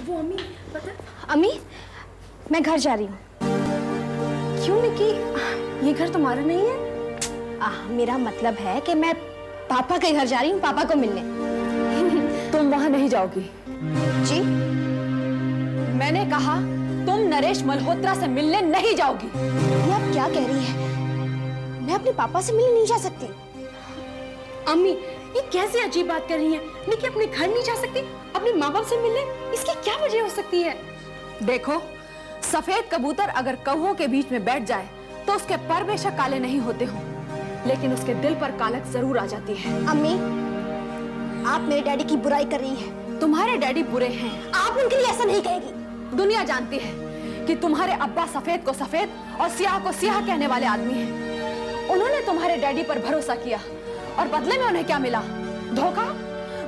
वो अम्मी पता। अम्मी, मैं घर जा रही हूँ। क्यों निकी, ये घर तुम्हारा नहीं है? मेरा मतलब है कि मैं पापा के घर जा रही हूँ, पापा को मिलने। तुम वहां नहीं जाओगी। जी? मैंने कहा तुम नरेश मल्होत्रा से मिलने नहीं जाओगी। ये आप क्या कह रही हैं? मैं अपने पापा से मिलने नहीं जा सकती। अम्मी, ये कैसी अजीब बात कर रही हैं? निकी अपने घर नहीं जा सकती, अपने माँ बाप से मिलने? इसकी क्या वजह हो सकती है? देखो, सफेद कबूतर अगर कौवों के बीच में बैठ जाए तो उसके पर बेशक काले नहीं होते हों, लेकिन उसके दिल पर कालक जरूर आ जाती है। अम्मी, आप मेरे डैडी की बुराई कर रही हैं। तुम्हारे डैडी बुरे हैं, आप उनके लिए ऐसा नहीं कहेगी। दुनिया जानती है कि तुम्हारे अब्बा सफेद को सफेद और सियाह को सियाह कहने वाले आदमी हैं। उन्होंने तुम्हारे डैडी पर भरोसा किया और बदले में उन्हें क्या मिला? धोखा।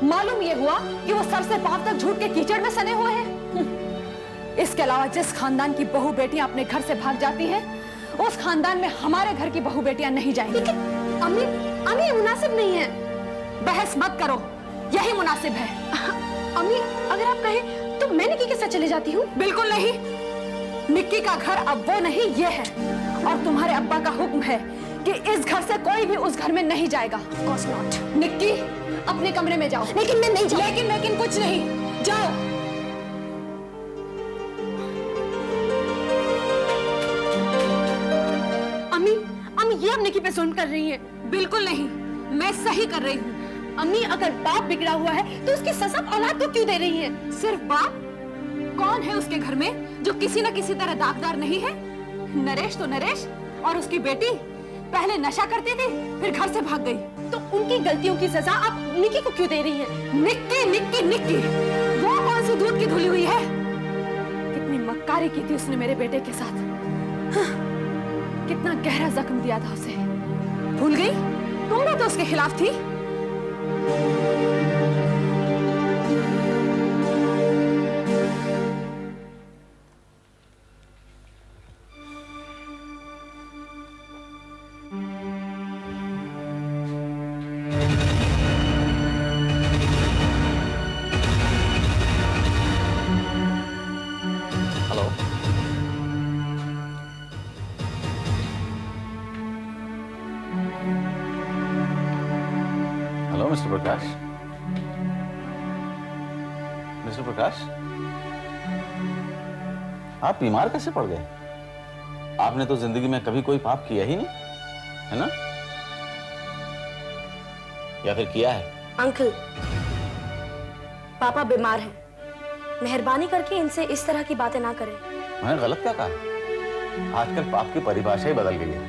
मालूम ये हुआ कि वो सर से पांव तक झूठ के कीचड़ में सने हुए हैं। इसके अलावा जिस खानदान की बहू बेटियां अपने घर से भाग जाती हैं, उस खानदान में हमारे घर की बहू बेटियां नहीं जाएंगी। अम्मी, अम्मी ये मुनासिब नहीं है। बहस मत करो, यही मुनासिब है। अम्मी, अगर आप कहें तो मैं निक्की के साथ चले जाती हूँ। बिल्कुल नहीं, निक्की का घर अब वो नहीं ये है, और तुम्हारे अब्बा का हुक्म है कि इस घर से कोई भी उस घर में नहीं जाएगा। Of course not. निक्की, अपने कमरे में जाओ। लेकिन मैं नहीं जाऊँ। लेकिन कुछ नहीं, जाओ। अम्मी, अम्मी ये आप निक्की पे जुल्म कर रही हैं। बिल्कुल नहीं, मैं सही कर रही हूँ। अम्मी, अगर बाप बिगड़ा हुआ है तो उसकी सजा औलाद को क्यों दे रही है? सिर्फ बाप? कौन है उसके घर में जो किसी न किसी तरह दागदार नहीं है? नरेश तो नरेश, और उसकी बेटी पहले नशा करती थी, फिर घर से भाग गई। तो उनकी गलतियों की सजा आप निक्की को क्यों दे रही हैं? निक्की निक्की निक्की, वो कौन सी दूध की धुली हुई है? कितनी मक्कारी की थी उसने मेरे बेटे के साथ। हाँ, कितना गहरा जख्म दिया था उसे। भूल गई? तुम भी तो उसके खिलाफ थी। हेलो मिस्टर प्रकाश। मिस्टर प्रकाश, आप बीमार कैसे पड़ गए? आपने तो जिंदगी में कभी कोई पाप किया ही नहीं, है ना? या फिर किया है? अंकल, पापा बीमार हैं। मेहरबानी करके इनसे इस तरह की बातें ना करें। मैंने गलत क्या कहा? आजकल पाप की परिभाषा ही बदल गई है।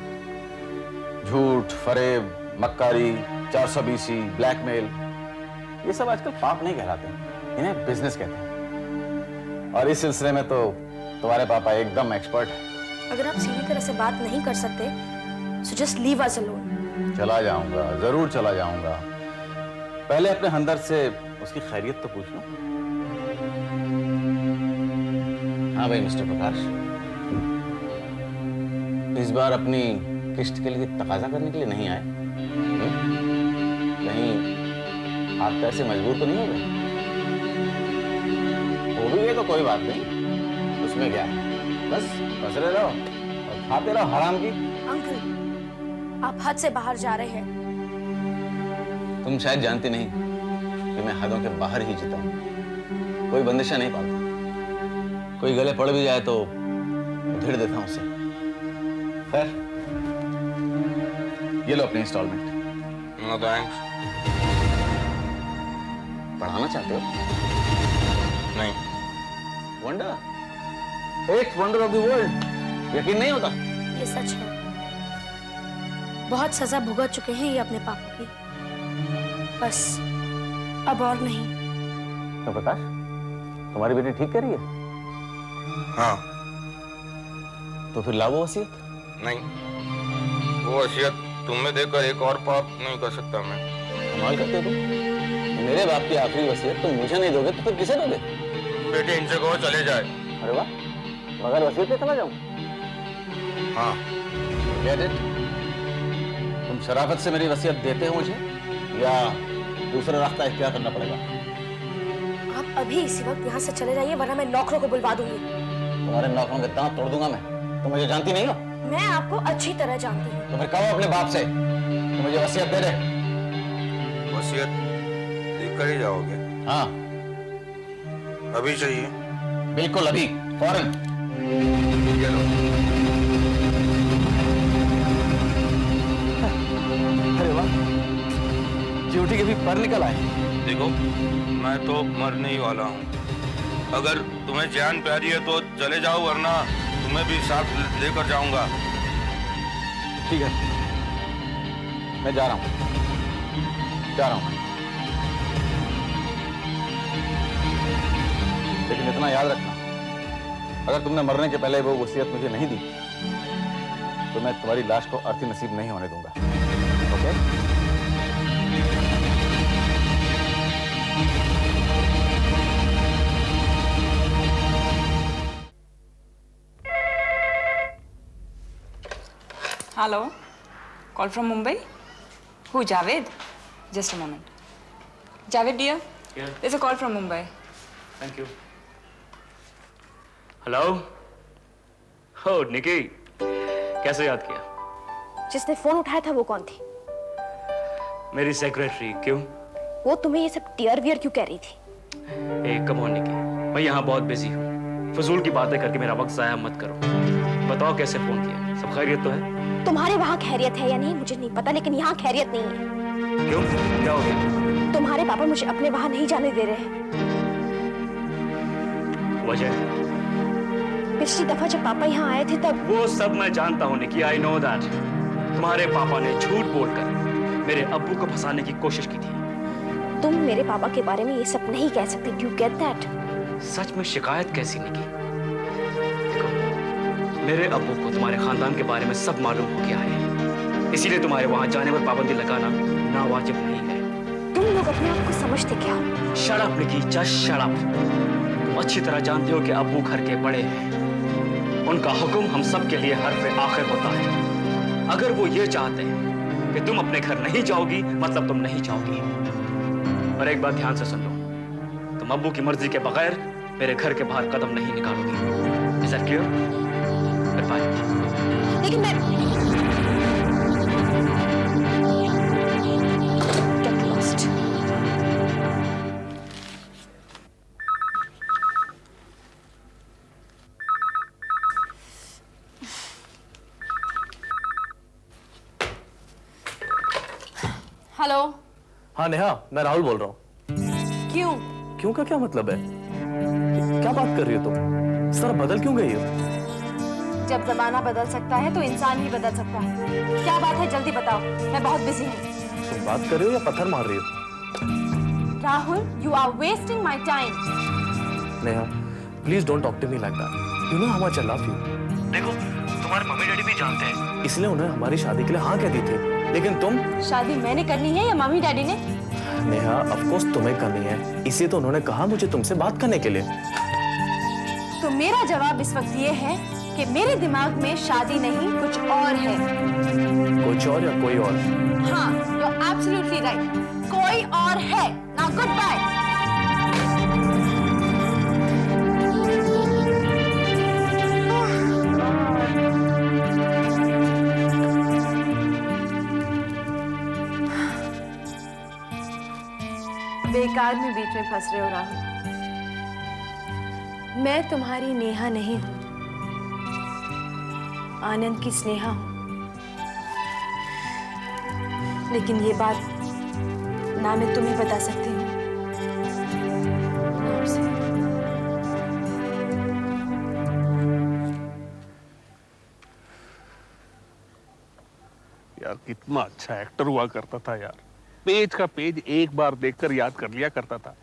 झूठ, फरेब, मक्कारी, 420, ब्लैकमेल, ये सब आजकल पाप नहीं कहलाते, इन्हें बिजनेस कहते हैं। और इस सिलसिले में तो तुम्हारे पापा एकदम एक्सपर्ट है। अगर आप सीधी तरह से बात नहीं कर सकते, so just leave us alone. चला जाऊंगा, जरूर चला जाऊंगा। पहले अपने हमदर्द से उसकी खैरियत तो पूछ लो। हाँ भाई मिस्टर प्रकाश, इस बार अपनी किस्त के लिए तकाजा करने के लिए नहीं आए? कहीं आप पैसे मजबूर तो नहीं हो गए? हो भी गए तो कोई बात नहीं, उसमें क्या, बस फंसले रहो और खाते रहो हराम की। अंकल, आप हद से बाहर जा रहे हैं। तुम शायद जानती नहीं कि मैं हदों के बाहर ही जीता हूं। कोई बंदिशा नहीं पालता। कोई गले पड़ भी जाए तो उधेड़ देता हूं उसे। खैर, ये लो अपनी इंस्टॉलमेंट। No thanks. पढ़ाना चाहते हो? नहीं। Wonder, at wonder of the world. यकीन नहीं होता? ये सच है। बहुत सजा भुगत चुके हैं ये अपने पापों की, बस अब और नहीं। तो प्रकाश, तुम्हारी बेटी ठीक कह रही है? हाँ। तो फिर लाओ वसीयत। नहीं, वो वसीयत तुम्हें देकर एक और पाप नहीं कर सकता मैं। कमाल करते हो तुम। मेरे बाप की आखिरी वसीयत तुम मुझे नहीं दोगे तो फिर किसे दोगे? बेटे इनसे कहो चले जाए। अरे वाह, मगर वसीयत पे चला जाऊं? हाँ। Get it? तुम शराफत से मेरी वसीयत देते हो मुझे, या दूसरा रास्ता इख्तियार करना पड़ेगा? आप अभी इसी वक्त यहाँ से चले जाइए, वरना मैं नौकरों को बुलवा दूंगी। तुम्हारे नौकरों के दांत तोड़ दूंगा मैं। तुम मुझे जानती नहीं हो? मैं आपको अच्छी तरह जानती हूँ। तुम्हें कहो अपने बाप से कि मुझे वसीयत दे दे। वसीयत लेकर ही जाओगे? हाँ, अभी चाहिए? बिल्कुल अभी, फौरन। चलो। अरे वाह, ड्यूटी के भी पर निकल आए। देखो, मैं तो मरने ही वाला हूँ। अगर तुम्हें जान प्यारी है तो चले जाओ, वरना तुम्हें भी साथ लेकर जाऊंगा। ठीक है, मैं जा रहा हूँ। लेकिन इतना याद रखना, अगर तुमने मरने के पहले वो वसीयत मुझे नहीं दी तो मैं तुम्हारी लाश को अर्थी नसीब नहीं होने दूंगा। Okay? Hello, call from Mumbai. Who, Javed? Just a moment. Javed, dear. Yeah. There's a call from Mumbai. Thank you. Hello. हो निकी, कैसे याद किया? जिसने फोन उठाया था वो कौन थी? मेरी सेक्रेटरी। क्यों? वो तुम्हें ये सब टियर वियर क्यों कह रही थी? ए कम ऑन निकी, मैं यहाँ बहुत बिजी हूँ। फजूल की बातें करके मेरा वक्त जाया मत करो। बताओ कैसे फोन किया? सब खैरियत तो है? तुम्हारे वहाँ खैरियत है या नहीं मुझे नहीं पता, लेकिन यहाँ खैरियत नहीं है। क्यों? क्या हो गया? तुम्हारे पापा मुझे अपने वहाँ नहीं जाने दे रहे हैं। वजह? पिछली दफा जब पापा यहाँ आए थे तब। वो सब मैं जानता हूँ निकी, आई नो दैट। तुम्हारे पापा ने झूठ बोलकर मेरे अब्बू को फंसाने की कोशिश की थी। तुम मेरे पापा के बारे में ये सब नहीं कह सकते। Do you get that? सच में शिकायत कैसी निकी? देखो, मेरे अब्बू को तुम्हारे खानदान के बारे में सब मालूम हो गया है, इसीलिए तुम्हारे वहाँ जाने पर पाबंदी लगाना नावाजिब नहीं है। तुम लोग अपने आप को समझते क्या हो? शट अप निकी, जस्ट शट अप। तुम अच्छी तरह जानते हो कि अब्बू घर के बड़े हैं, उनका हुक्म हम सब के लिए हर्फ आखिर होता है। अगर वो ये चाहते हैं कि तुम अपने घर नहीं जाओगी, मतलब तुम नहीं जाओगी। और एक बात ध्यान से सुन लो, तुम अब्बू की मर्जी के बगैर मेरे घर के बाहर कदम नहीं निकालोगी। Is that clear? बाय। लेकिन मैं Get lost. हेलो। हाँ नेहा, मैं राहुल बोल रहा हूँ। क्यों? क्यों का क्या मतलब है? क्या बात कर रही हो तुम? इस तरह बदल क्यों गई हो? जब जमाना बदल सकता है तो इंसान भी बदल सकता है। क्या बात है, जल्दी बताओ, मैं बहुत बिजी हूँ। तुम बात कर रही हो या पत्थर मार रही हो? Rahul, you are wasting my time. Neha, please don't talk to me like that. You know how much I love you. देखो, तुम्हारे मम्मी डैडी भी जानते हैं, इसलिए उन्होंने हमारी शादी के लिए हाँ कह दी थी। लेकिन तुम? शादी मैंने करनी है या मम्मी डैडी ने? नेहा, ऑफ कोर्स तुम्हें करनी है, इसीलिए तो उन्होंने कहा मुझे तुमसे बात करने के लिए। तो मेरा जवाब इस वक्त ये है कि मेरे दिमाग में शादी नहीं, कुछ और है। कुछ और या कोई और? हाँ, यू आर एब्सोल्युटली राइट, कोई और है। Now goodbye. बेकार में बीच में फंस रहे हो राहुल। मैं तुम्हारी नेहा नहीं हूं, आनंद की स्नेहा हूं। लेकिन ये बात ना मैं तुम्हें बता सकती हूँ ना उसे। यार कितना अच्छा एक्टर हुआ करता था यार, पेज का पेज एक बार देखकर याद कर लिया करता था।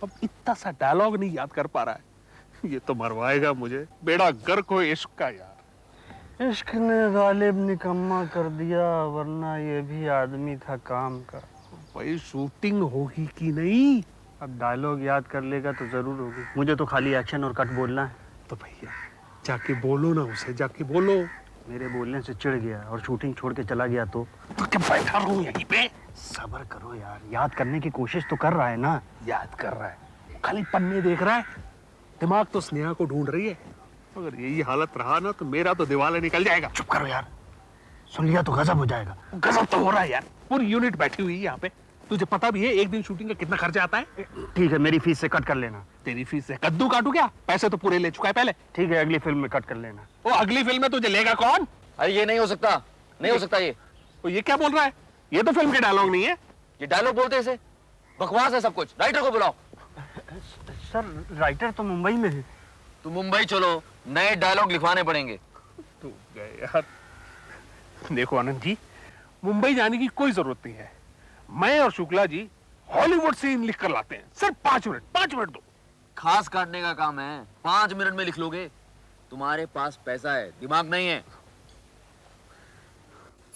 अब इतना सा डायलॉग नहीं याद कर पा रहा है। ये तो मरवाएगा मुझे, बेड़ा गर्क हो इश्क का यार। इश्क ने गालिब निकम्मा कर दिया, वरना ये भी आदमी था काम का। भाई शूटिंग होगी कि नहीं? अब डायलॉग याद कर लेगा तो जरूर होगी। मुझे तो खाली एक्शन और कट बोलना है। तो भैया जाके बोलो ना उसे, जाके बोलो। मेरे बोलने से चिढ़ गया और शूटिंग छोड़ के चला गया तो क्या बैठा रहूं यहीं पे? सब्र करो यार, याद करने की कोशिश तो कर रहा है ना। याद कर रहा है, खाली पन्ने देख रहा है, दिमाग तो स्नेहा को ढूंढ रही है। अगर यही हालत रहा ना तो मेरा तो दिवाले निकल जाएगा। चुप करो यार, सुन लिया तो गजब हो जाएगा। गजब तो हो रहा है यार, पूरी यूनिट बैठी हुई है यहाँ पे। तुझे पता भी है एक दिन शूटिंग का कितना खर्चा आता है? ठीक है, मेरी फीस से कट कर लेना। तेरी फीस से कद्दू काटू क्या? पैसे तो पूरे ले चुका है पहले। ठीक है, अगली फिल्म में कट कर लेना। वो अगली फिल्म में तुझे लेगा कौन? अरे ये नहीं हो सकता, नहीं हो सकता ये। वो ये क्या बोल रहा है? ये तो फिल्म के डायलॉग नहीं है। ये डायलॉग बोलते इसे, बकवास है सब कुछ। राइटर को बुलाओ। सर राइटर तो मुंबई में है। तुम मुंबई चलो, नए डायलॉग लिखवाने पड़ेंगे। तू गए यार। देखो आनंद जी, मुंबई जाने की कोई जरूरत नहीं है। मैं और शुक्ला जी हॉलीवुड सीन लिख कर लाते हैं। सिर्फ 5 मिनट दो। खास काटने का काम है, 5 मिनट में लिख लोगे। तुम्हारे पास पैसा है, दिमाग नहीं है।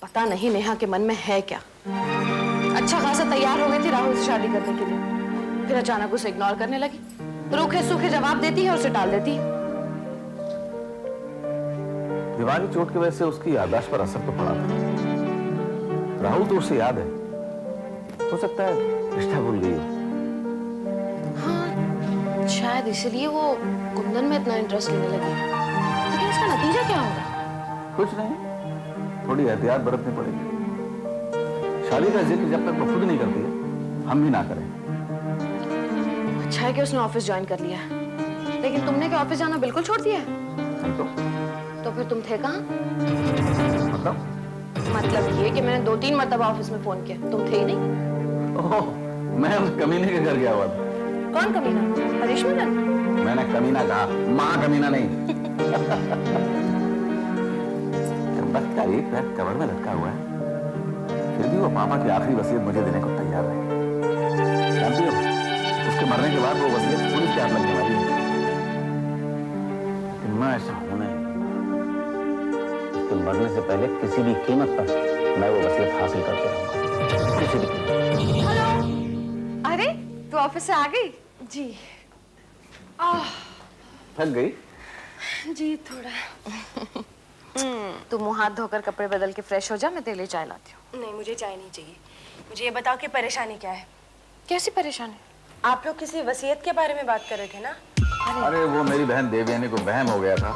पता नहीं नेहा के मन में है क्या। अच्छा खासा तैयार हो गई थी राहुल से शादी करने के लिए, फिर अचानक उसे इग्नोर करने लगी। रूखे सूखे जवाब देती है और उसे टाल देती है। दिमागी चोट की वजह से उसकी याददाश्त पर असर तो पड़ा था। राहुल तो उसे याद है, हो सकता है रिश्ता भूल गई हो। हाँ, शायद इसलिए वो कुंदन में इतना इंटरेस्ट लेने लगी। लेकिन इसका नतीजा क्या होगा? कुछ नहीं, थोड़ी एहतियात बरतनी पड़ेगी। शादी का जिक्र जब तक वो खुद नहीं करती है, हम भी ना करें। अच्छा है कि उसने ऑफिस ज्वाइन कर लिया है। लेकिन तुमने क्या ऑफिस जाना बिल्कुल छोड़ दिया है? तो फिर तुम थे कहाँ? मतलब ये कि मैंने 2-3 मरतबा ऑफिस में फोन किया, तुम थे ही नहीं। ओह, मैं उस कमीने के घर गया हुआ था। कौन कमीना? हरीश मिलन? मैंने कमीना कहा, माँ कमीना नहीं। बस का एक पैर कमर में लटका हुआ है, फिर भी वो पापा की आखिरी वसीयत मुझे देने को तैयार है। जानती हो, उसके मरने के बाद वो वसीयत पुलिस के हाथ लगने वाली है। लेकिन मैं ऐसा हूं नहीं। उसके मरने से पहले किसी भी कीमत पर मैं वो वसीयत हासिल करके रहूंगा, किसी भी कीमत। हेलो, अरे तू ऑफिस से आ गई? जी। थक गई? जी थोड़ा। तू मुंह हाथ धोकर कपड़े बदल के फ्रेश हो जा, मैं तेरे लिए चाय लाती हूँ। नहीं, मुझे चाय नहीं चाहिए। मुझे ये बताओ कि परेशानी क्या है? कैसी परेशानी? आप लोग किसी वसीयत के बारे में बात कर रहे थे ना? अरे वो मेरी बहन देवयानी को वहम हो गया था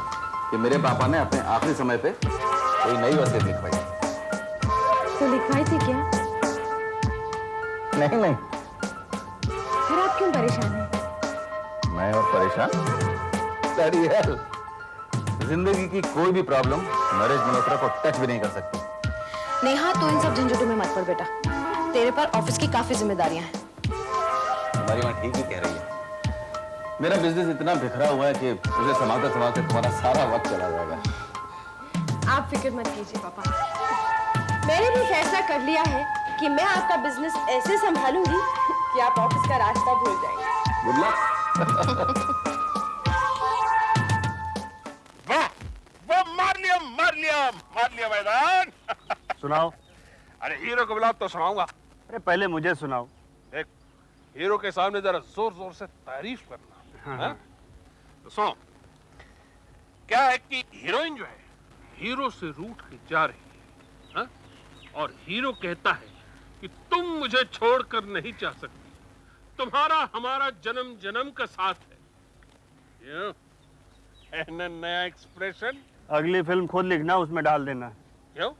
कि मेरे पापा ने अपने आखिरी समय पे कोई नई वसीयत लिखवाई। तो लिखवाई थी क्या? नहीं, फिर आप क्यों परेशान हैं? मैं और परेशान? Bloody hell! जिंदगी की कोई भी प्रॉब्लम नरेश मल्होत्रा को टच भी नहीं कर सकती। नेहा, तू इन सब झंझटों में मत पड़ बेटा। तेरे पर ऑफिस की काफी जिम्मेदारियां हैं। तुम्हारी माँ ठीक ही कह रही है। मेरा बिजनेस इतना बिखरा हुआ है कि उसे संभालते संभालते तुम्हारा सारा वक्त चला जाएगा। आप फिक्र मत कीजिए पापा। मैंने भी फैसला कर लिया है कि मैं आपका बिजनेस ऐसे संभालूंगी कि आप ऑफिस का रास्ता भूल जाएंगे। Good luck. मार लिया मैदान। सुनाओ। अरे हीरो को बुलाओ तो सुनाऊंगा। अरे पहले मुझे सुनाओ। एक हीरो के सामने जरा जोर जोर से तारीफ करना। हाँ? तो सुनो, क्या है कि हीरोइन जो है हीरो से रूठ के जा रही है, हाँ? और हीरो कहता है कि तुम मुझे छोड़कर नहीं जा सकती, तुम्हारा हमारा जन्म जन्म का साथ है। नया एक्सप्रेशन। अगली फिल्म खुद लिखना, उसमें डाल देना। क्यों?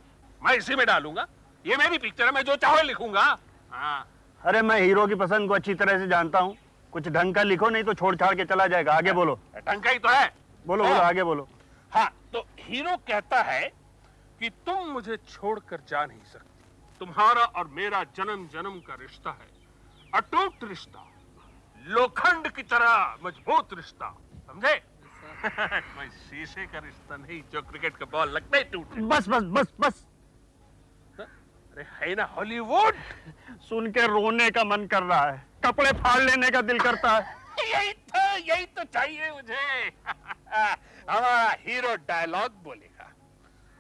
मैं इसी में डालूंगा। ये मेरी पिक्चर है, मैं जो चाहे लिखूंगा। हाँ। अरे मैं हीरो की पसंद को अच्छी तरह से जानता हूँ। कुछ ढंग का लिखो, नहीं तो छोड़ छाड़ के चला जाएगा। आगे बोलो। ढंग का ही तो है। बोलो बोलो, आगे बोलो। हाँ, तो हीरो कहता है कि तुम मुझे छोड़कर जा नहीं सकती, तुम्हारा और मेरा जन्म जन्म का रिश्ता है, अटूट रिश्ता, लोखंड की तरह मजबूत रिश्ता, समझे? कोई शीशे का रिश्ता नहीं जो क्रिकेट का बॉल लगते ही टूटे। बस बस बस बस। अरे है ना हॉलीवुड। सुन के रोने का मन कर रहा है, कपड़े फाड़ लेने का दिल करता है। यही तो चाहिए मुझे। हमारा हीरो डायलॉग बोलेगा,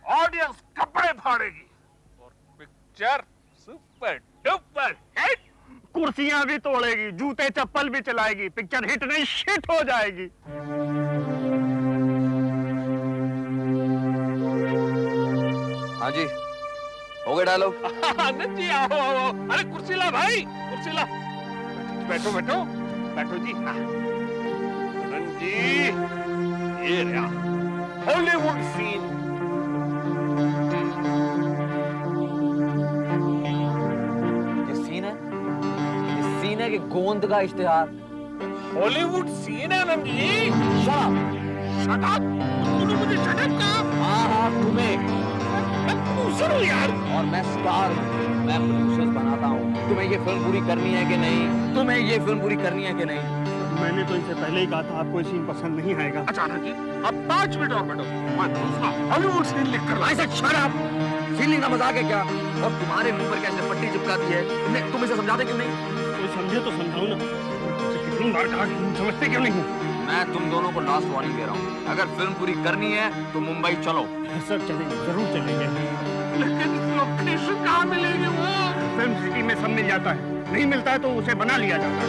ऑडियंस कपड़े फाड़ेगी और पिक्चर सुपर डुपर हिट। कुर्सियां भी तोड़ेगी, जूते चप्पल भी चलाएगी, पिक्चर हिट नहीं शिट हो जाएगी। हाँ जी, हो गए डायलॉग। आनंद जी आओ आओ। अरे कुर्सी ला भाई, कुर्सी ला। बैठो बैठो। बैठो जी। करण जी, ये रहा हॉलीवुड सीन। ये सीन है कि गोंद का इश्तिहार। हॉलीवुड सीन है आनंद जी। Shut up. तूने मुझे शट अप कहा? हाँ तुम्हें। मैं प्रोड्यूसर हूँ यार। और मैं स्टार हूँ, मैं प्रोड्यूसर बनाता हूँ। तुम्हें ये फिल्म पूरी करनी है कि नहीं? तुम्हें ये फिल्म पूरी करनी है कि नहीं? मैंने तो इनसे पहले ही कहा था आपको ये सीन पसंद नहीं आएगा। अचानक जी अब 5 मिनट और बैठो, मैं दूसरा हॉलीवुड सीन लिख कर लाया। Shut up. सीन का मजाक है क्या? और तुम्हारे मुंह पर कैसे पट्टी चिपका दी है? तुम इसे समझाते क्यों नहीं? कोई समझे तो समझाओ ना। कितनी बार कहा कि तुम समझते क्यों नहीं? मैं तुम दोनों को लास्ट वार्निंग दे रहा हूँ, अगर फिल्म पूरी करनी है तो मुंबई चलो। सर चलेंगे, जरूर चलेंगे। लेकिन लोकेशन कहाँ मिलेगी? वो फिल्म सिटी में सब मिल जाता है, नहीं मिलता है तो उसे बना लिया जाता है।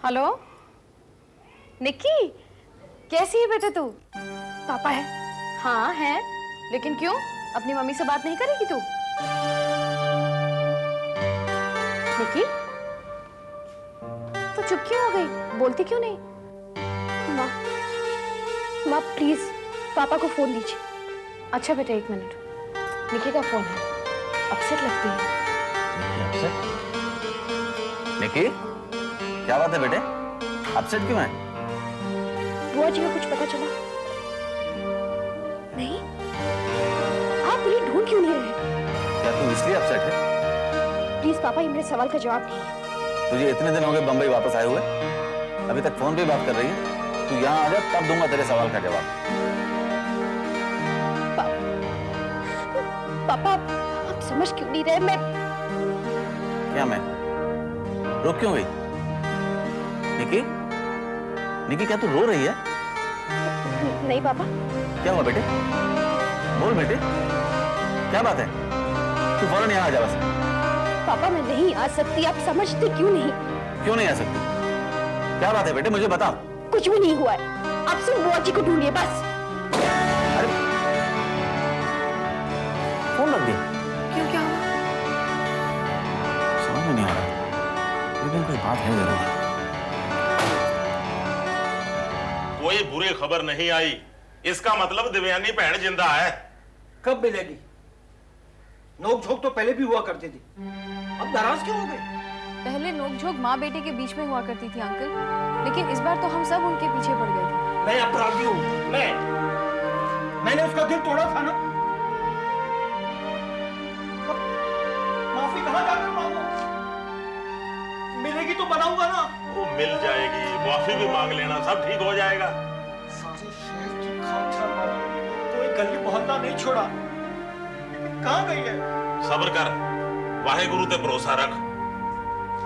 हेलो निक्की, कैसी है बेटा तू? पापा है? हाँ है, लेकिन क्यों? अपनी मम्मी से बात नहीं करेगी तू? निक्की, तू चुप क्यों हो गई? बोलती क्यों नहीं? माँ, माँ प्लीज पापा को फोन दीजिए। अच्छा बेटा 1 मिनट। निक्की का फोन है, अपसेट लगती है। निकी, क्या बात है बेटे? अपसेट क्यों है? बुआ जी को कुछ पता चला? नहीं? आप उन्हें ढूंढ क्यों नहीं रहे? क्या तू इसलिए अपसेट है? प्लीज पापा, ये मेरे सवाल का जवाब नहीं है। तुझे इतने दिन हो गए बंबई वापस आए हुए, अभी तक फोन पे बात कर रही है। तू यहाँ आ जा, तब दूंगा तेरे सवाल का जवाब। पापा आप समझ क्यों नहीं रहे? क्या मैं रुक क्यों गई? निकी, निकी क्या तू रो रही है? नहीं पापा। क्या हुआ बेटे? बोल बेटे, क्या बात है? तू फौरन यहाँ आ जा बस। पापा मैं नहीं आ सकती, आप समझते क्यों नहीं? क्यों नहीं आ सकती? क्या बात है बेटे, मुझे बता। कुछ भी नहीं हुआ है, आप सिर्फ बुआ जी को ढूंढिए बस। अरे फोन लग गया। क्यों, क्या हुआ? समझ में नहीं आ रहा, लेकिन कोई बात है जरूर। कोई बुरी खबर नहीं आई, इसका मतलब देवयानी बहन जिंदा है। कब मिलेगी? नोक-झोंक तो पहले भी हुआ करती थी, अब नाराज क्यों हो गए? पहले नोकझोंक माँ बेटे के बीच में हुआ करती थी अंकल, लेकिन इस बार तो हम सब उनके पीछे पड़ गए थे। मैं अपराधी हूँ, मैंने उसका दिल तोड़ा था ना। माफी कहाँ जाकर मांगू? मिलेगी तो बनाऊंगा ना। वो मिल जाएगी, माफी भी मांग लेना, सब ठीक हो जाएगा। सारे शहर की खामखा मारी, तो एक गली मोहल्ला नहीं छोड़ा। कहाँ गई है? सब्र कर, वाहेगुरु ते भरोसा रख,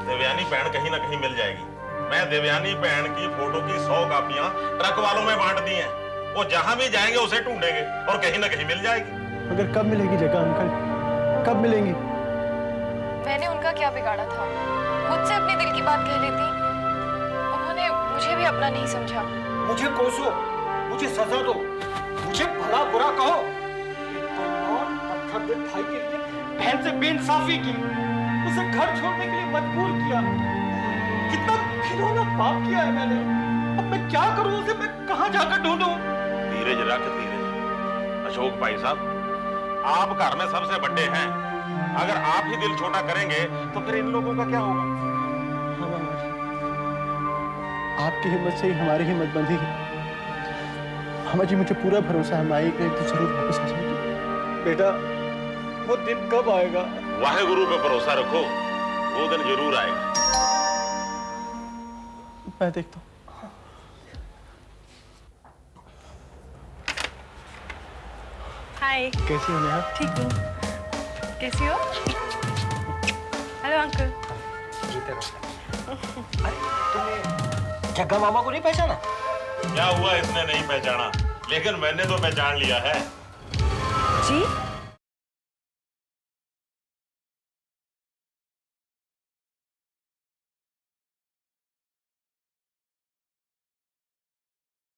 देवयानी बहन कहीं ना कहीं मिल जाएगी। मैं देवयानी बहन की फोटो की 100 कापियां ट्रक वालों में बांट दी हैं। वो जहां भी जाएंगे उसे ढूंढेंगे और कहीं ना कहीं मिल जाएगी। मगर कब मिलेगी जगह अंकल? कब मिलेंगी? मैंने उनका क्या बिगाड़ा था? मुझसे अपने दिल की बात कह लेती। उन्होंने मुझे भी अपना नहीं समझा। मुझे कोसो, मुझे सजा दो, मुझे भला बुरा कहो। पत्थर दिल भाई के लिए बहन से बेइंसाफी की, उसे घर छोड़ने के लिए मजबूर किया। कितना घिनौना पाप किया है मैंने। अब मैं क्या करूं? उसे मैं कहां जाकर ढूंढूं? धीरज रख, धीरज। अशोक भाई साहब, आप घर में सबसे बड़े हैं, अगर आप ही दिल छोटा करेंगे तो फिर इन लोगों का क्या होगा? हाँ मामा जी, आपकी हिम्मत से ही हमारी हिम्मत बंधी है। मामा जी मुझे पूरा भरोसा है, माई के तो जरूर वापस आ जाएगी। बेटा वो दिन कब आएगा? वाहेगुरु पे भरोसा रखो, वो दिन जरूर आएगा। मैं देखता हूँ। हाय। कैसी हो नेहा? ठीक हूँ, कैसी हो? Hello uncle. तुमने जग्गा मामा को नहीं पहचाना? क्या हुआ इसने नहीं पहचाना, लेकिन मैंने तो पहचान लिया है। जी